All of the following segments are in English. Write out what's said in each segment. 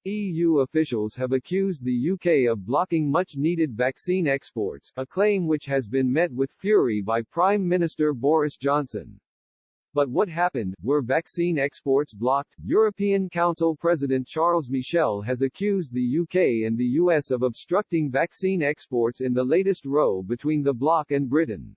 EU officials have accused the UK of blocking much-needed vaccine exports, a claim which has been met with fury by Prime Minister Boris Johnson. But what happened? Were vaccine exports blocked? European Council President Charles Michel has accused the UK and the US of obstructing vaccine exports in the latest row between the bloc and Britain.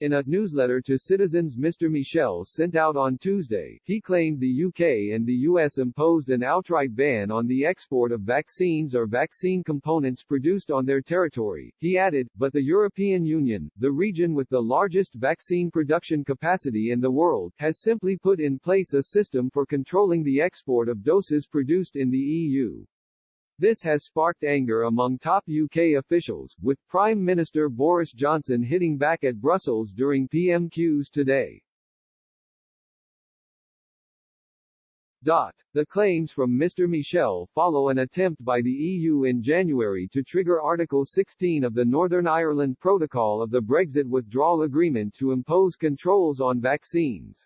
In a newsletter to citizens Mr. Michel sent out on Tuesday, he claimed the UK and the US imposed an outright ban on the export of vaccines or vaccine components produced on their territory. He added, but the European Union, the region with the largest vaccine production capacity in the world, has simply put in place a system for controlling the export of doses produced in the EU. This has sparked anger among top UK officials, with Prime Minister Boris Johnson hitting back at Brussels during PMQs today. The claims from Mr. Michel follow an attempt by the EU in January to trigger Article 16 of the Northern Ireland Protocol of the Brexit withdrawal agreement to impose controls on vaccines.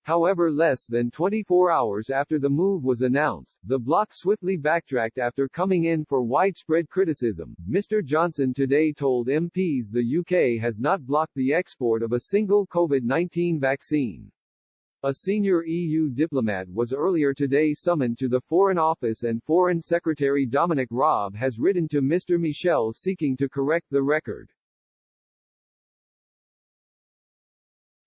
However, less than 24 hours after the move was announced, the bloc swiftly backtracked after coming in for widespread criticism. Mr. Johnson today told MPs the UK has not blocked the export of a single COVID-19 vaccine. A senior EU diplomat was earlier today summoned to the Foreign Office, and Foreign Secretary Dominic Raab has written to Mr. Michel seeking to correct the record.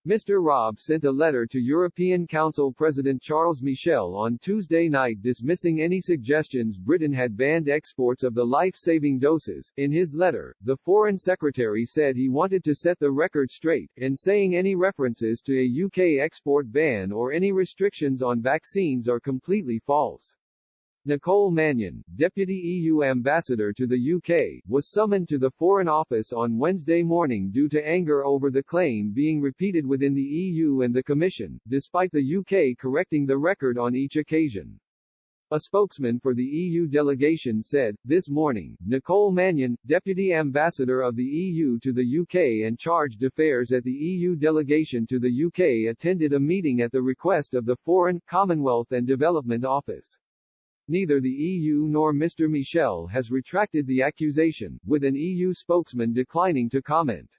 Mr. Raab sent a letter to European Council President Charles Michel on Tuesday night dismissing any suggestions Britain had banned exports of the life-saving doses. In his letter, the Foreign Secretary said he wanted to set the record straight, and saying any references to a UK export ban or any restrictions on vaccines are completely false. Nicola Mannion, Deputy EU Ambassador to the UK, was summoned to the Foreign Office on Wednesday morning due to anger over the claim being repeated within the EU and the Commission, despite the UK correcting the record on each occasion. A spokesman for the EU delegation said, this morning, Nicola Mannion, Deputy Ambassador of the EU to the UK and Chargé d'Affaires at the EU delegation to the UK, attended a meeting at the request of the Foreign, Commonwealth and Development Office. Neither the EU nor Mr. Michel has retracted the accusation, with an EU spokesman declining to comment.